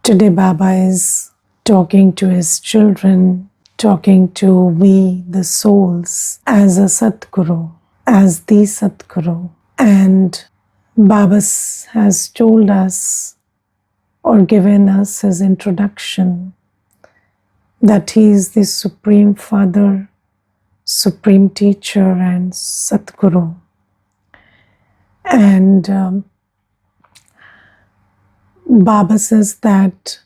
Today, Baba is talking to his children, talking to we, the souls, as a Satguru, as the Satguru. And Baba has told us or given us his introduction that he is the Supreme Father, Supreme Teacher, and Satguru. And Baba says that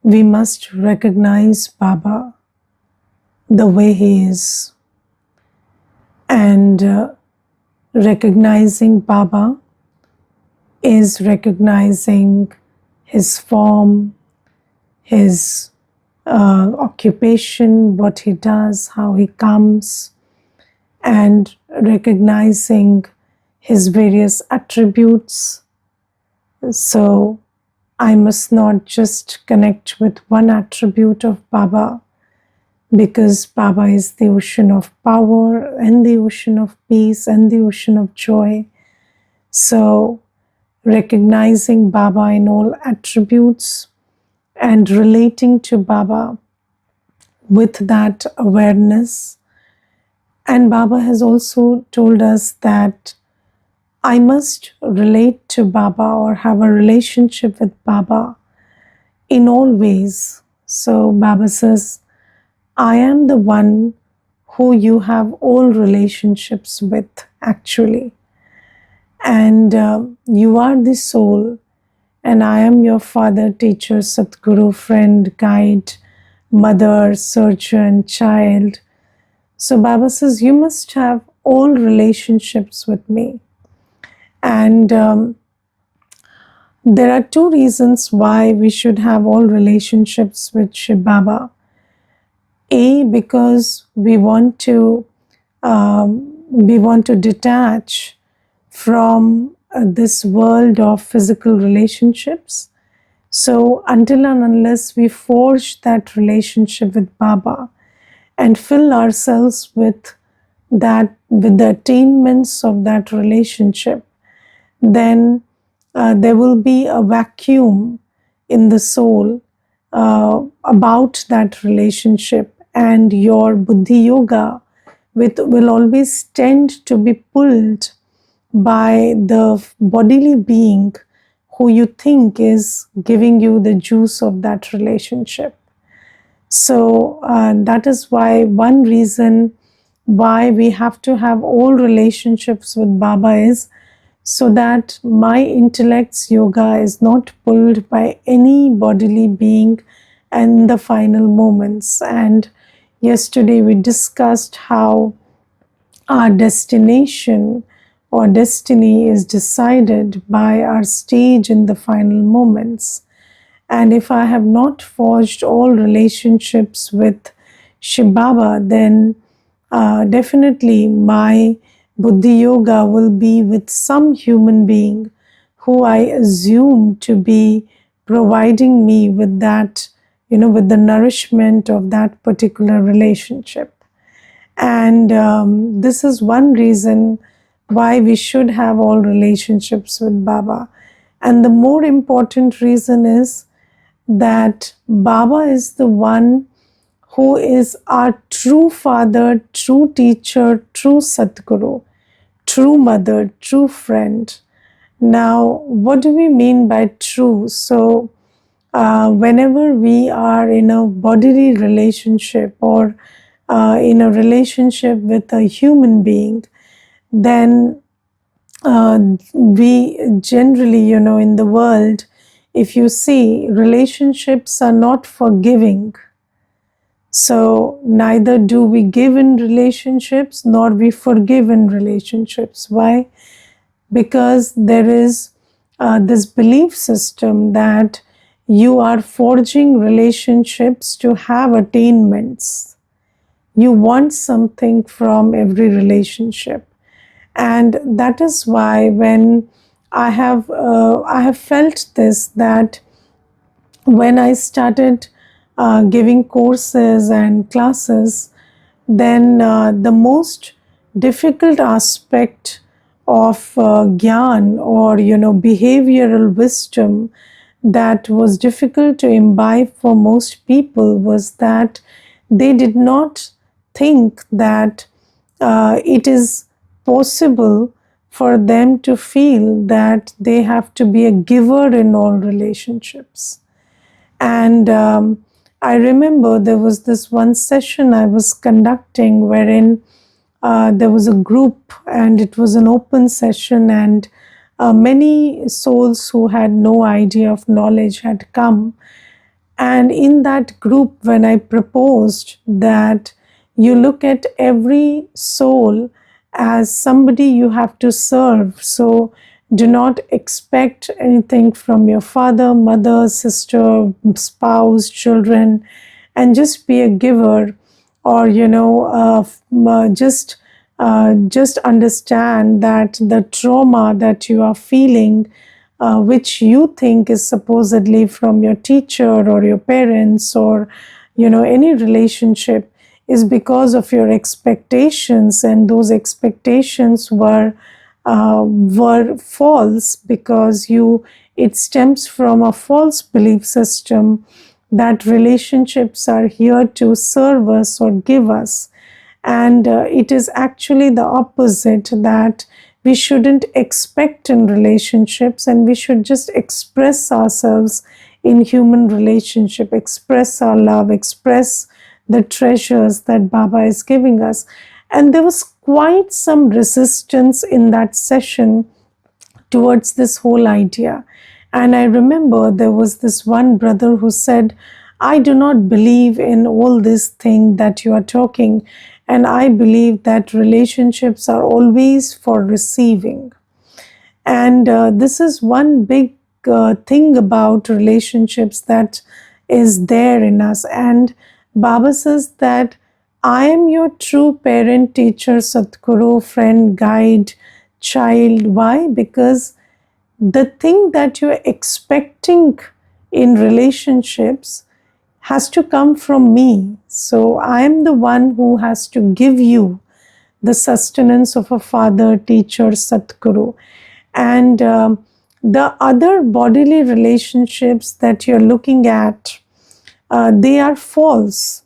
we must recognize Baba the way he is. And recognizing Baba is recognizing his form, his occupation, what he does, how he comes, and recognizing his various attributes. So I must not just connect with one attribute of Baba, because Baba is the ocean of power and the ocean of peace and the ocean of joy. So recognizing Baba in all attributes and relating to Baba with that awareness. And Baba has also told us that I must relate to Baba or have a relationship with Baba in all ways. So Baba says, I am the one who you have all relationships with, actually. And you are the soul, and I am your father, teacher, Satguru, friend, guide, mother, surgeon, child. So Baba says, you must have all relationships with me. And there are two reasons why we should have all relationships with Shiv Baba. A, because we want to detach from this world of physical relationships. So until and unless we forge that relationship with Baba and fill ourselves with the attainments of that relationship, then there will be a vacuum in the soul about that relationship, and your buddhi yoga will always tend to be pulled by the bodily being who you think is giving you the juice of that relationship. So that is why one reason why we have to have all relationships with Baba is so that my intellect's yoga is not pulled by any bodily being in the final moments. And yesterday we discussed how our destination or destiny is decided by our stage in the final moments. And if I have not forged all relationships with Shiv Baba, then definitely my Buddhi Yoga will be with some human being who I assume to be providing me with that, with the nourishment of that particular relationship. And this is one reason why we should have all relationships with Baba. And the more important reason is that Baba is the one who is our true father, true teacher, true Satguru, true mother, true friend. Now, what do we mean by true? So, whenever we are in a bodily relationship or in a relationship with a human being, then we generally, in the world, if you see, relationships are not forgiving. So neither do we give in relationships nor we forgive in relationships. Why? Because there is this belief system that you are forging relationships to have attainments. You want something from every relationship. And that is why when I have felt this, that when I started giving courses and classes, then the most difficult aspect of gyan or behavioral wisdom that was difficult to imbibe for most people was that they did not think that it is possible for them to feel that they have to be a giver in all relationships. And I remember there was this one session I was conducting wherein there was a group and it was an open session, and many souls who had no idea of knowledge had come. And in that group, when I proposed that you look at every soul as somebody you have to serve, so do not expect anything from your father, mother, sister, spouse, children, and just be a giver, or just understand that the trauma that you are feeling, which you think is supposedly from your teacher or your parents or any relationship, is because of your expectations, and those expectations were false, because it stems from a false belief system that relationships are here to serve us or give us. And it is actually the opposite, that we shouldn't expect in relationships, and we should just express ourselves in human relationship, express our love, express the treasures that Baba is giving us. And there was quite some resistance in that session towards this whole idea. And I remember there was this one brother who said, I do not believe in all this thing that you are talking, and I believe that relationships are always for receiving. And this is one big thing about relationships that is there in us. And Baba says that I am your true parent, teacher, Sadguru, friend, guide, child. Why? Because the thing that you're expecting in relationships has to come from me. So I am the one who has to give you the sustenance of a father, teacher, Sadguru. And the other bodily relationships that you're looking at, they are false.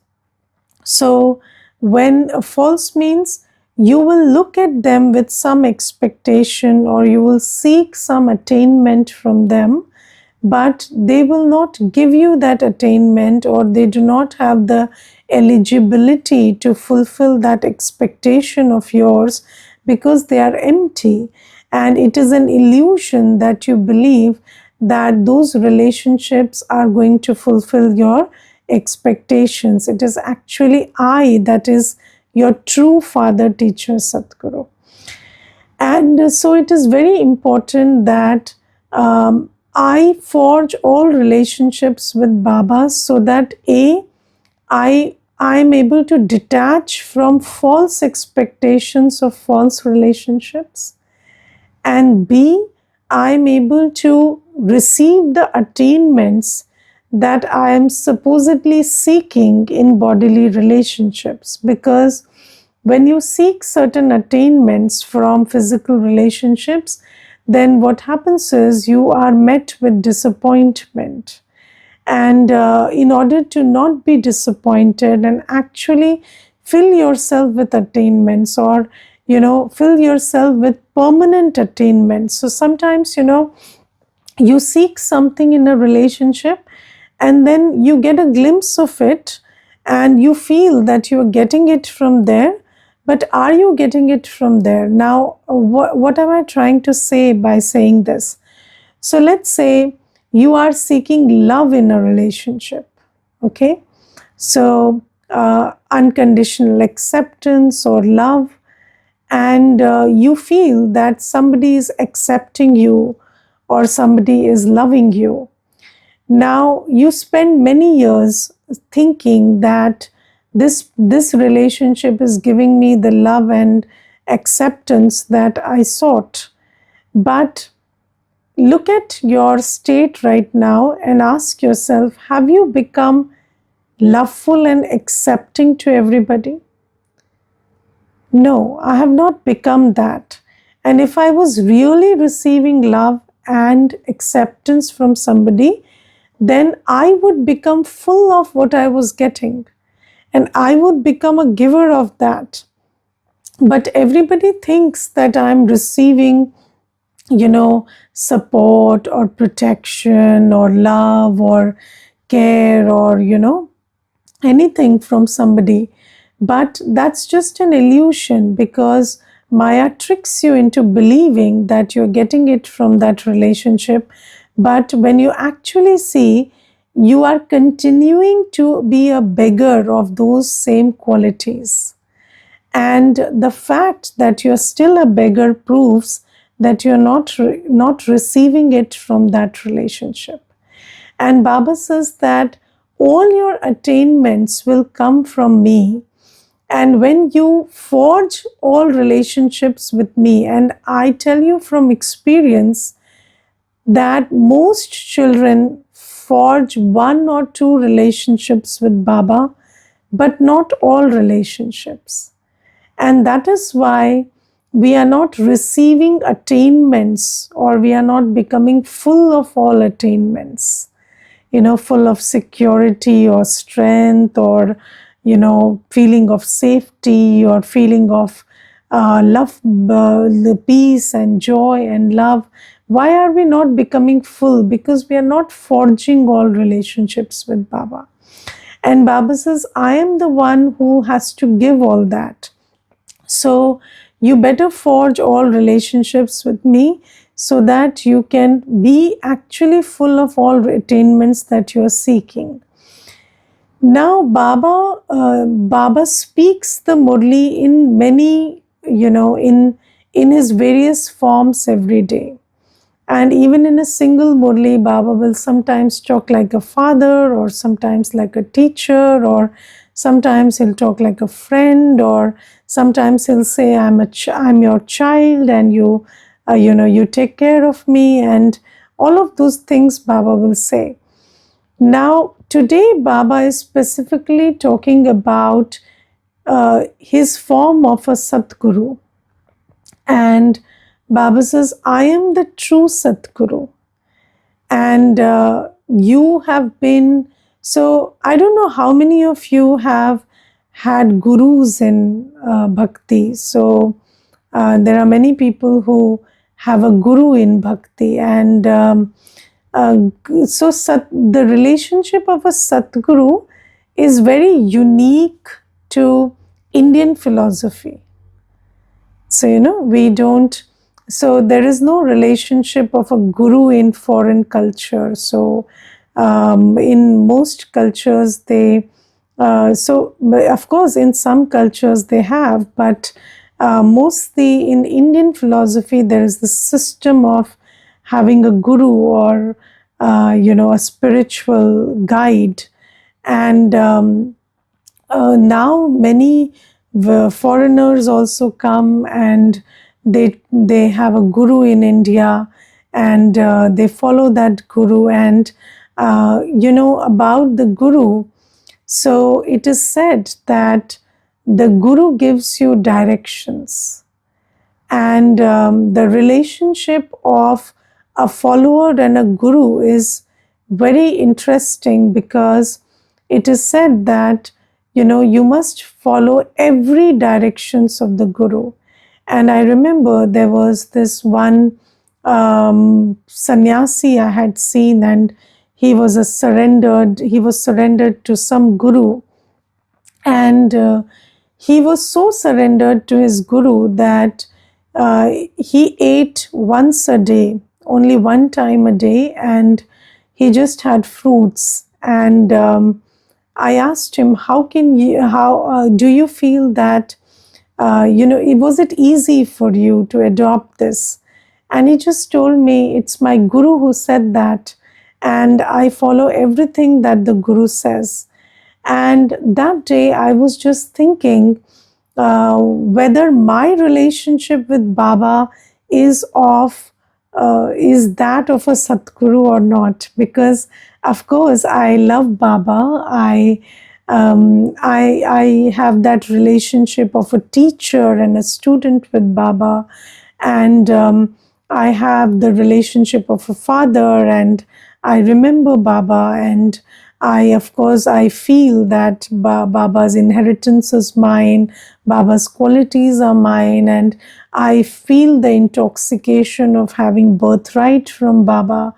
So when false means you will look at them with some expectation, or you will seek some attainment from them, but they will not give you that attainment, or they do not have the eligibility to fulfill that expectation of yours, because they are empty. And it is an illusion that you believe that those relationships are going to fulfill your expectations. It is actually I that is your true father, teacher, Sadguru. And so it is very important that I forge all relationships with Baba, so that I am able to detach from false expectations of false relationships, and B, I am able to receive the attainments that I am supposedly seeking in bodily relationships. Because when you seek certain attainments from physical relationships, then what happens is you are met with disappointment. And in order to not be disappointed and actually fill yourself with attainments, or fill yourself with permanent attainments. So sometimes you seek something in a relationship, and then you get a glimpse of it, and you feel that you are getting it from there. But are you getting it from there? Now, what am I trying to say by saying this? So let's say you are seeking love in a relationship, okay? So unconditional acceptance or love, and you feel that somebody is accepting you or somebody is loving you. Now you spend many years thinking that this relationship is giving me the love and acceptance that I sought. But look at your state right now and ask yourself, have you become loveful and accepting to everybody? No, I have not become that. And if I was really receiving love and acceptance from somebody, then I would become full of what I was getting, and I would become a giver of that. But everybody thinks that I'm receiving, support or protection or love or care or, anything from somebody. But that's just an illusion, because Maya tricks you into believing that you're getting it from that relationship. But when you actually see, you are continuing to be a beggar of those same qualities. And the fact that you're still a beggar proves that you're not receiving it from that relationship. And Baba says that all your attainments will come from me. And when you forge all relationships with me, and I tell you from experience that most children forge one or two relationships with Baba, but not all relationships. And that is why we are not receiving attainments, or we are not becoming full of all attainments, full of security or strength, or, feeling of safety, or feeling of love, the peace and joy and love. Why are we not becoming full? Because we are not forging all relationships with Baba. And Baba says, I am the one who has to give all that. So you better forge all relationships with me, so that you can be actually full of all attainments that you are seeking. Now, Baba speaks the Murli in many, in his various forms every day. And even in a single Murli, Baba will sometimes talk like a father, or sometimes like a teacher, or sometimes he'll talk like a friend, or sometimes he'll say, I'm your child, and you take care of me, and all of those things Baba will say. Now, today Baba is specifically talking about his form of a Satguru. And Baba says, I am the true Satguru. And you have been, so I don't know how many of you have had gurus in bhakti. So there are many people who have a guru in bhakti. And the relationship of a Satguru is very unique to Indian philosophy. So, we don't, so there is no relationship of a guru in foreign culture. So, in most cultures, of course, in some cultures they have, but mostly in Indian philosophy, there is the system of having a guru, or, a spiritual guide. And now many foreigners also come, and they have a guru in India, and they follow that guru. And about the guru, so it is said that the guru gives you directions. And the relationship of a follower and a guru is very interesting, because it is said that you must follow every directions of the guru. And I remember there was this one sannyasi I had seen, and he was surrendered to some guru. And he was so surrendered to his guru that he ate once a day, only one time a day, and he just had fruits. And I asked him, how do you feel that, was it easy for you to adopt this? And he just told me, it's my guru who said that, and I follow everything that the guru says. And that day I was just thinking whether my relationship with Baba is that of a Satguru or not. Because of course I love Baba. I have that relationship of a teacher and a student with Baba, and I have the relationship of a father, and I remember Baba, and of course, I feel that Baba's inheritance is mine, Baba's qualities are mine, and I feel the intoxication of having birthright from Baba.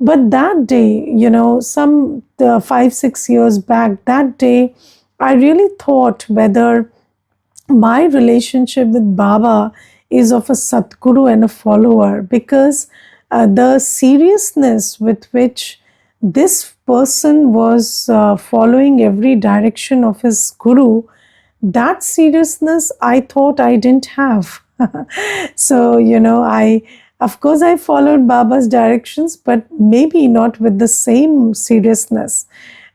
But that day, some 5, 6 years back, that day, I really thought whether my relationship with Baba is of a Satguru and a follower, because the seriousness with which this person was following every direction of his Guru, that seriousness I thought I didn't have. So, of course, I followed Baba's directions, but maybe not with the same seriousness.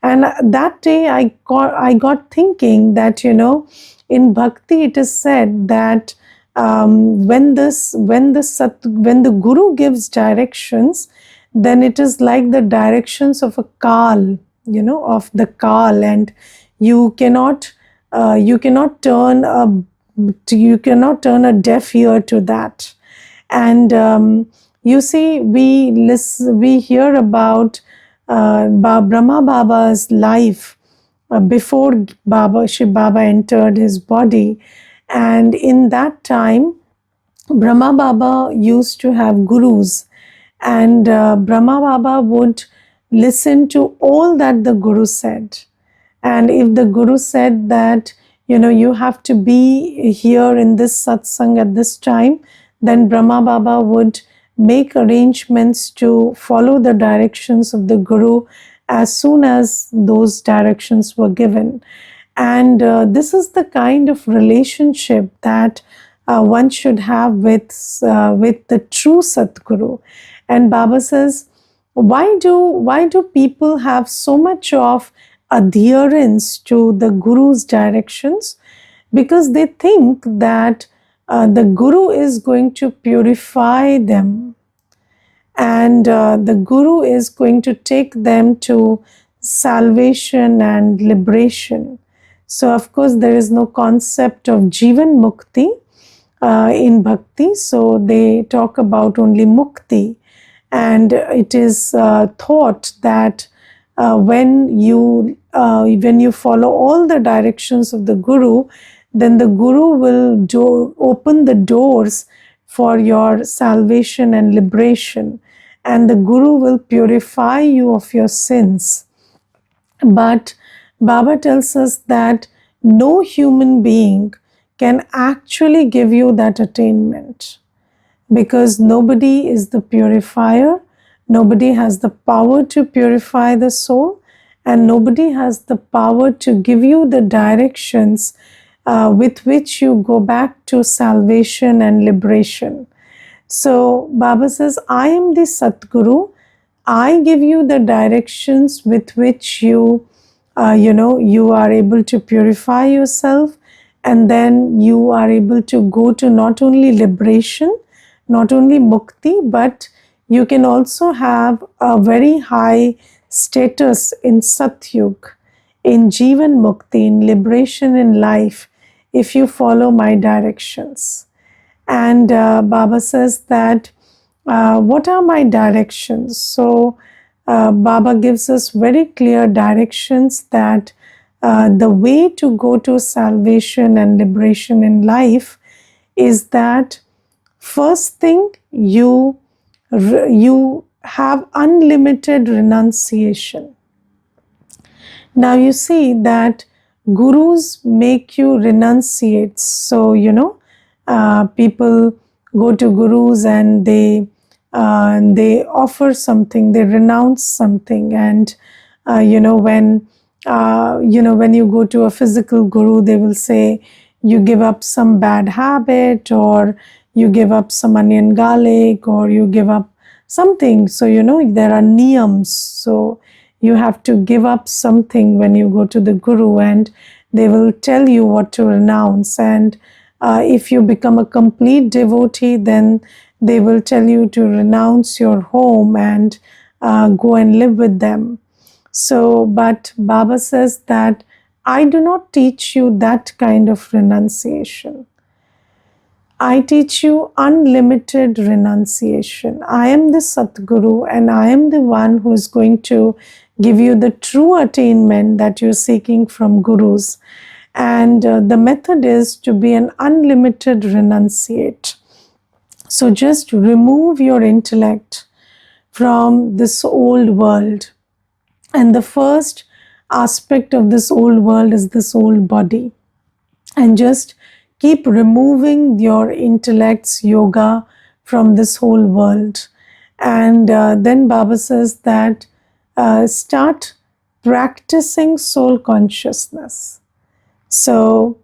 And that day I got thinking that, in bhakti it is said that when the Guru gives directions, then it is like the directions of a kal, of the kal, and you cannot you cannot turn a deaf ear to that. And you see, we hear about Brahma Baba's life before Shiv Baba entered his body, and in that time Brahma Baba used to have gurus, and Brahma Baba would listen to all that the Guru said. And if the Guru said that, you have to be here in this satsang at this time, then Brahma Baba would make arrangements to follow the directions of the Guru as soon as those directions were given. And this is the kind of relationship that one should have with the true Satguru. And Baba says, why do people have so much of adherence to the Guru's directions? Because they think that the Guru is going to purify them, and the Guru is going to take them to salvation and liberation. So, of course, there is no concept of Jivan Mukti in Bhakti, so they talk about only Mukti. And it is thought that when you follow all the directions of the Guru, then the Guru will open the doors for your salvation and liberation, and the Guru will purify you of your sins. But Baba tells us that no human being can actually give you that attainment, because nobody is the purifier, nobody has the power to purify the soul, and nobody has the power to give you the directions with which you go back to salvation and liberation. So Baba says, I am the Satguru. I give you the directions with which you are able to purify yourself, and then you are able to go to not only liberation, not only mukti, but you can also have a very high status in Satyug, in Jivan Mukti, in liberation in life, if you follow my directions. And Baba says that, what are my directions? So, Baba gives us very clear directions that the way to go to salvation and liberation in life is that, first thing, you have unlimited renunciation. Now you see that gurus make you renunciate. So, people go to gurus and they offer something, they renounce something, and when you go to a physical guru, they will say you give up some bad habit, or you give up some onion garlic, or you give up something. So there are niyams. So you have to give up something when you go to the guru, and they will tell you what to renounce. And if you become a complete devotee, then they will tell you to renounce your home and go and live with them. So, but Baba says that I do not teach you that kind of renunciation. I teach you unlimited renunciation. I am the Satguru, and I am the one who is going to give you the true attainment that you're seeking from gurus. And the method is to be an unlimited renunciate. So just remove your intellect from this old world. And the first aspect of this old world is this old body. And just keep removing your intellect's yoga from this whole world. And then Baba says that start practicing soul consciousness. So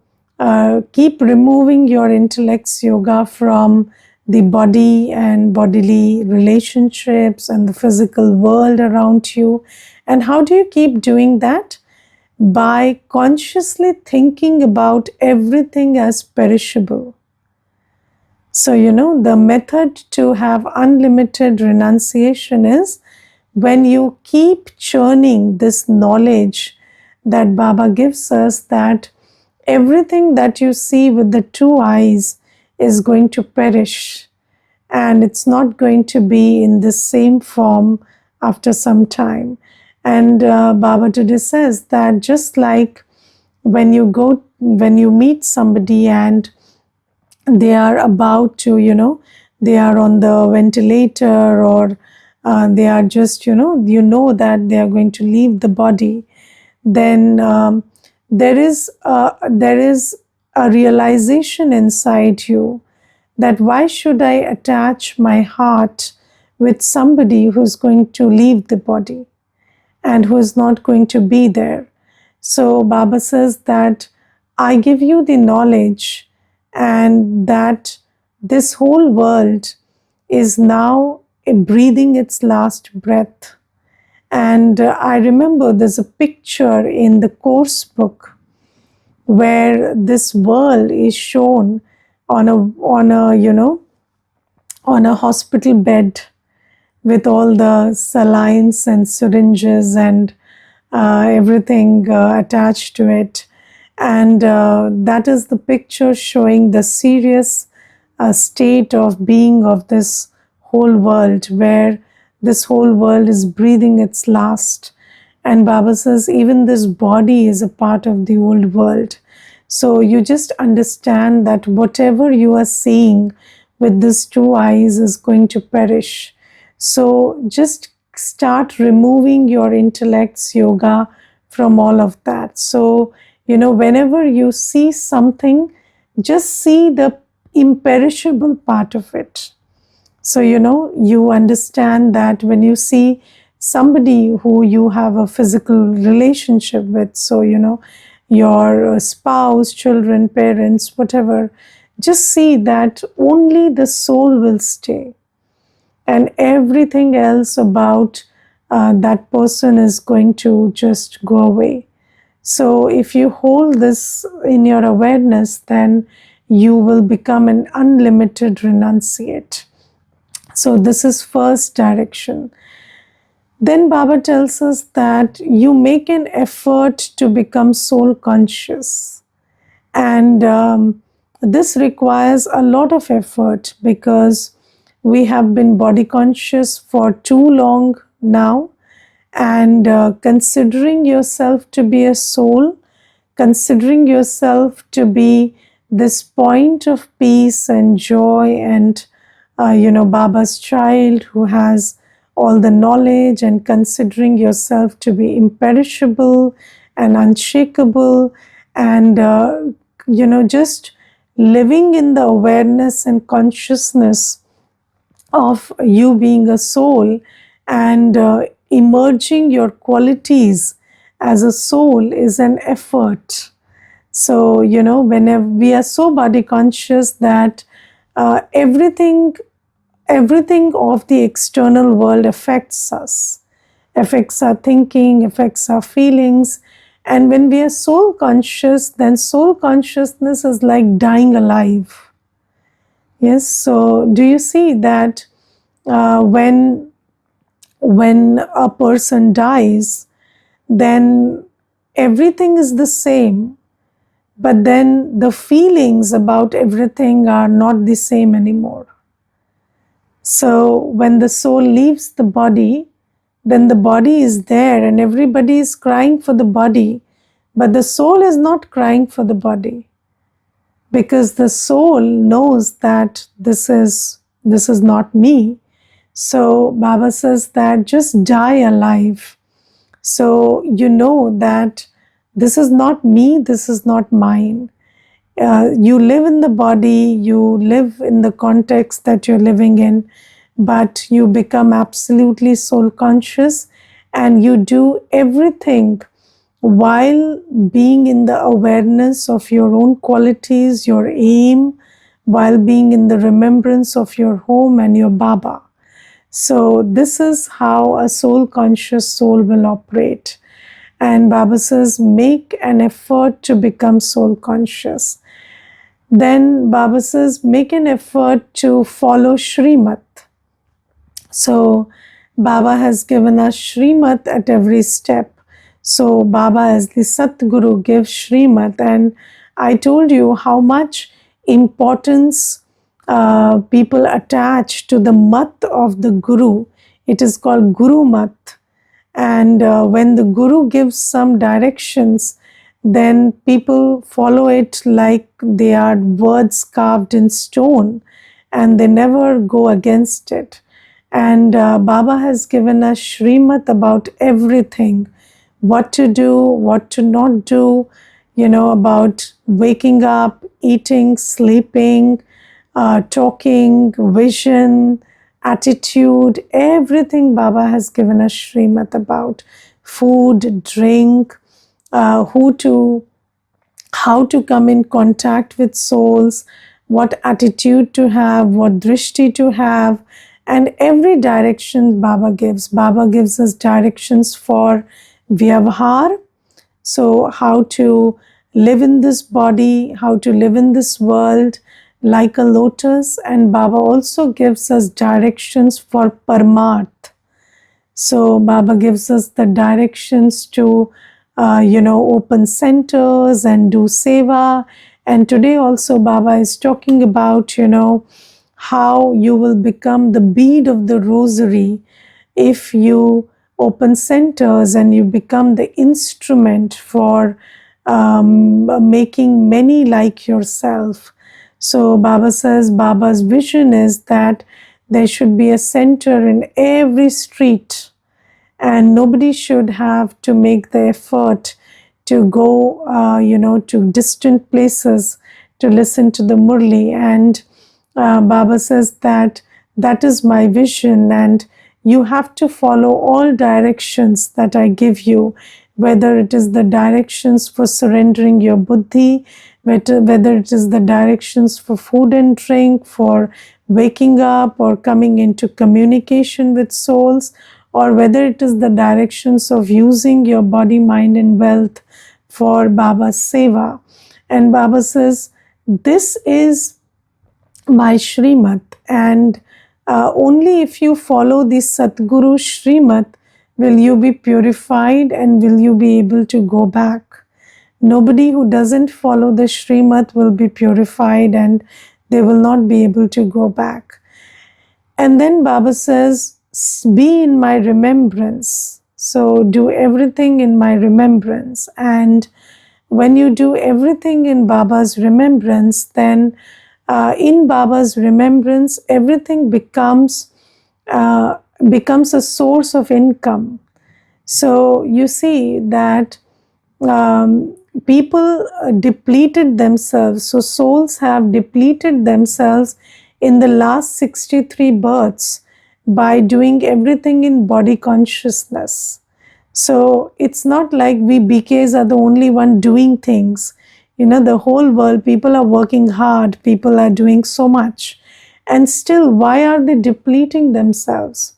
keep removing your intellect's yoga from the body and bodily relationships and the physical world around you. And how do you keep doing that? By consciously thinking about everything as perishable. So, the method to have unlimited renunciation is when you keep churning this knowledge that Baba gives us, that everything that you see with the two eyes is going to perish, and it's not going to be in the same form after some time. And Baba today says that just like when you meet somebody and they are about to, they are on the ventilator, or they are just, that they are going to leave the body, then there is a realization inside you that why should I attach my heart with somebody who's going to leave the body and who is not going to be there. So Baba says that I give you the knowledge, and that this whole world is now breathing its last breath. And I remember there's a picture in the course book where this world is shown on a hospital bed with all the salines and syringes and everything attached to it. And that is the picture showing the serious state of being of this whole world, where this whole world is breathing its last. And Baba says even this body is a part of the old world. So you just understand that whatever you are seeing with these two eyes is going to perish. So just start removing your intellect's yoga from all of that. So, whenever you see something, just see the imperishable part of it. So, you understand that when you see somebody who you have a physical relationship with, so, your spouse, children, parents, whatever, just see that only the soul will stay, and everything else about that person is going to just go away. So if you hold this in your awareness, then you will become an unlimited renunciate. So this is first direction. Then Baba tells us that you make an effort to become soul conscious. And this requires a lot of effort, because we have been body conscious for too long now. And considering yourself to be a soul, considering yourself to be this point of peace and joy, and Baba's child who has all the knowledge, and considering yourself to be imperishable and unshakable, and just living in the awareness and consciousness of you being a soul, and emerging your qualities as a soul is an effort. So, whenever we are so body conscious that everything of the external world affects us, affects our thinking, affects our feelings. And when we are soul conscious, then soul consciousness is like dying alive. Yes, so do you see that when a person dies, then everything is the same. but then the feelings about everything are not the same anymore. So when the soul leaves the body, then the body is there and everybody is crying for the body, but the soul is not crying for the body, because the soul knows that this is not me. So Baba says that just die alive. So you know that this is not me, this is not mine. You live in the body, you live in the context that you're living in, but you become absolutely soul conscious and you do everything while being in the awareness of your own qualities, your aim, while being in the remembrance of your home and your Baba. So, this is how a soul conscious soul will operate. And Baba says, make an effort to become soul conscious. Then Baba says, make an effort to follow Shrimat. So, Baba has given us Shrimat at every step. So, Baba, as the Satguru, gives Shrimat. And I told you how much importance people attach to the Mat of the Guru. It is called Guru Mat. And when the Guru gives some directions, then people follow it like they are words carved in stone and they never go against it. And Baba has given us Shrimat about everything, what to do, what to not do, about waking up, eating, sleeping, talking, vision, attitude, everything Baba has given us Shrimat about. Food, drink, how to come in contact with souls, what attitude to have, what drishti to have, and every direction Baba gives. Baba gives us directions for vyavahar, so how to live in this body, how to live in this world like a lotus, and Baba also gives us directions for parmarth. So Baba gives us the directions to, open centers and do seva. And today also Baba is talking about, how you will become the bead of the rosary if you open centers and you become the instrument for making many like yourself. So Baba says, Baba's vision is that there should be a center in every street and nobody should have to make the effort to go, to distant places to listen to the Murli. And Baba says that that is my vision, and you have to follow all directions that I give you, whether it is the directions for surrendering your buddhi, whether it is the directions for food and drink, for waking up or coming into communication with souls, or whether it is the directions of using your body, mind, and wealth for Baba's seva. And Baba says, this is my Shrimat, and only if you follow the Satguru Shrimat will you be purified and will you be able to go back. Nobody who doesn't follow the Shrimat will be purified and they will not be able to go back. And then Baba says, be in my remembrance. So do everything in my remembrance. And when you do everything in Baba's remembrance, then in Baba's remembrance, everything becomes a source of income. So you see that people depleted themselves. So souls have depleted themselves in the last 63 births by doing everything in body consciousness. So it's not like we BKs are the only one doing things. The whole world, people are working hard, people are doing so much. And still, why are they depleting themselves?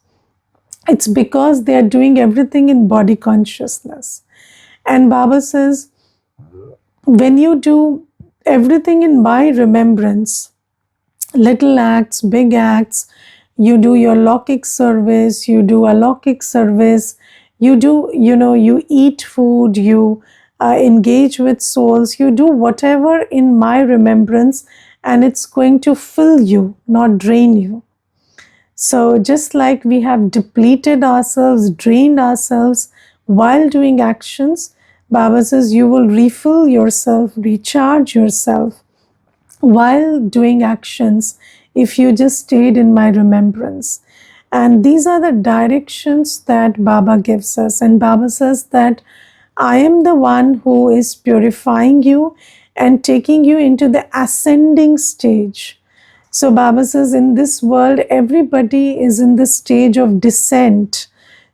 It's because they are doing everything in body consciousness. And Baba says, when you do everything in my remembrance, little acts, big acts, you do your Lokik service, you do a Lokik service, you do, you eat food, you engage with souls, you do whatever in my remembrance, and it's going to fill you, not drain you. So, just like we have depleted ourselves, drained ourselves while doing actions, Baba says you will refill yourself, recharge yourself while doing actions if you just stayed in my remembrance. And these are the directions that Baba gives us. And Baba says that I am the one who is purifying you and taking you into the ascending stage. So Baba says in this world, everybody is in the stage of descent.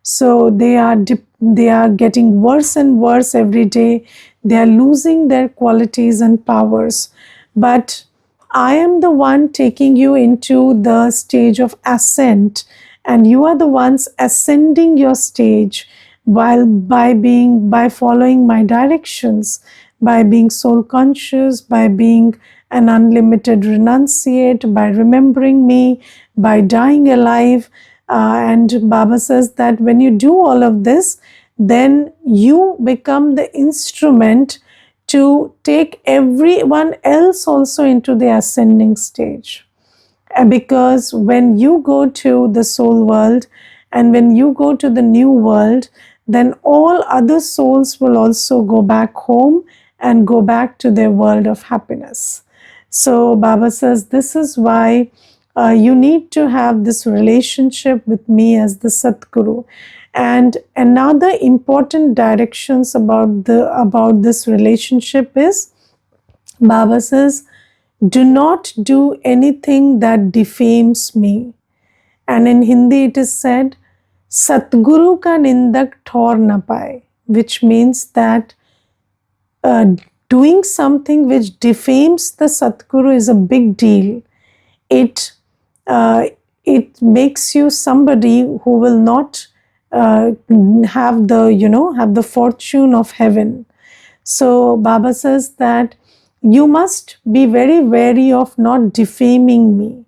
So they are getting worse and worse every day. They are losing their qualities and powers. But I am the one taking you into the stage of ascent, and you are the ones ascending your stage while by following my directions, by being soul conscious, by being an unlimited renunciate, by remembering me, by dying alive. And Baba says that when you do all of this, then you become the instrument to take everyone else also into the ascending stage. Because when you go to the soul world and when you go to the new world, then all other souls will also go back home and go back to their world of happiness. So Baba says this is why you need to have this relationship with me as the Satguru. And another important directions about this relationship is Baba says, do not do anything that defames me. And in Hindi it is said, Satguru ka nindak thor na paye, which means that uh, doing something which defames the Satguru is a big deal. It it makes you somebody who will not have the fortune of heaven. So Baba says that you must be very wary of not defaming me.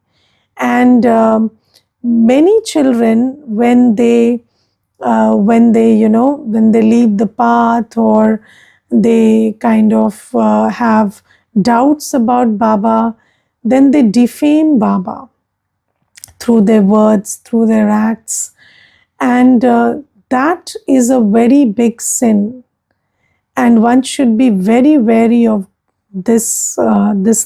And many children, when they leave the path, or they kind of have doubts about Baba, then they defame Baba through their words, through their acts. And that is a very big sin. And one should be very wary of this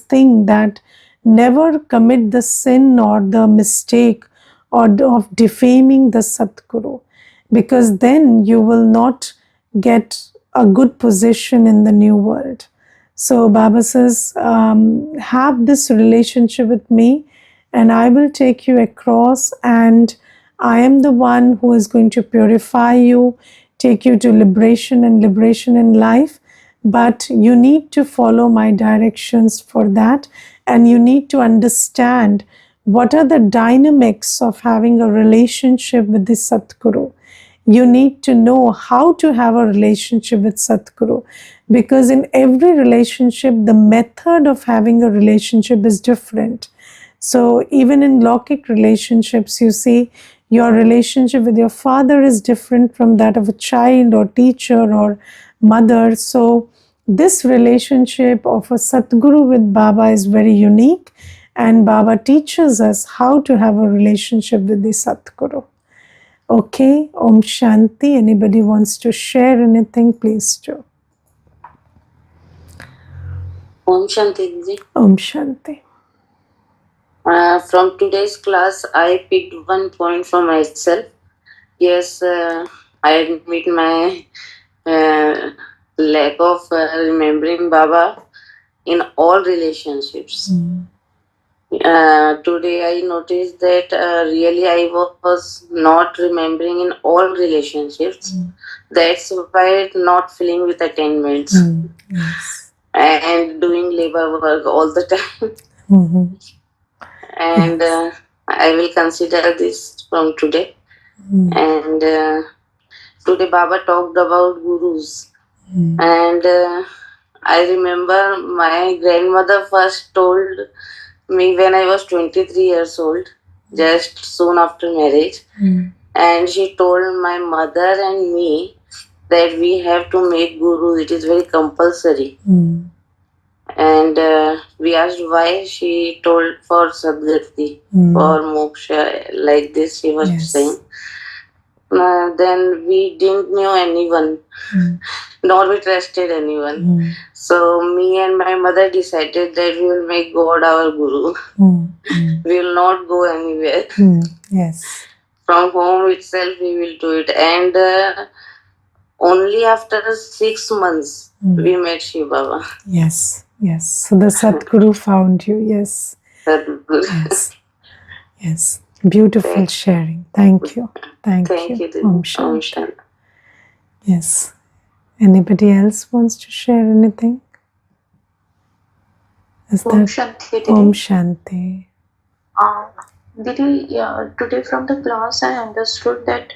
thing, that never commit the sin or the mistake or of defaming the Satguru, because then you will not get a good position in the new world. So Baba says, have this relationship with me and I will take you across, and I am the one who is going to purify you, take you to liberation and liberation in life. But you need to follow my directions for that, and you need to understand what are the dynamics of having a relationship with the Satguru. You need to know how to have a relationship with Satguru, because in every relationship, the method of having a relationship is different. So even in Lokik relationships, you see, your relationship with your father is different from that of a child or teacher or mother. So this relationship of a Satguru with Baba is very unique, and Baba teaches us how to have a relationship with the Satguru. Okay, Om Shanti. Anybody wants to share anything, please do. Om Shanti Didi. Om Shanti. From today's class, I picked one point for myself. Yes, I admit my lack of remembering Baba in all relationships. Today I noticed that really I was not remembering in all relationships. That's why not filling with attainments and doing labor work all the time. And I will consider this from today. And today Baba talked about gurus. And I remember my grandmother first told me when I was 23 years old, just soon after marriage. And she told my mother and me that we have to make guru. It is very compulsory. And we asked why. She told for Sadgati, for moksha, like this she was saying. Then we didn't know anyone, nor we trusted anyone. So me and my mother decided that we will make God our guru. We will not go anywhere. Yes. From home itself we will do it. And only after 6 months we met Shiv Baba. Yes, yes. So the Sadguru found you. Yes. Sadguru. Yes. Yes. Beautiful sharing. Thank you. Thank you. Didi. Om Om Shanti. Shanti. Yes. Anybody else wants to share anything? Is Om that Shanti, Didi. Om Shanti? Didi, today from the class I understood that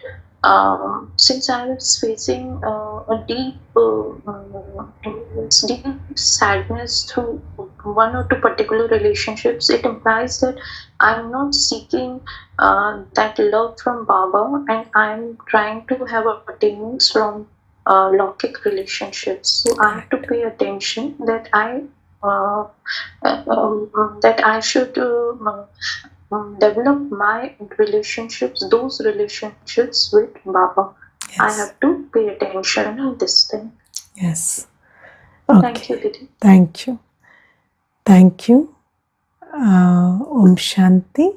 since I was facing a deep sadness through one or two particular relationships, it implies that I'm not seeking that love from Baba, and I'm trying to have attainments from Lokik relationships. So I have to pay attention that I should develop my relationships, those relationships with Baba. Yes. I have to pay attention on this thing. Yes. Okay. Thank you, Didi. Thank you. Thank you. Om Shanti.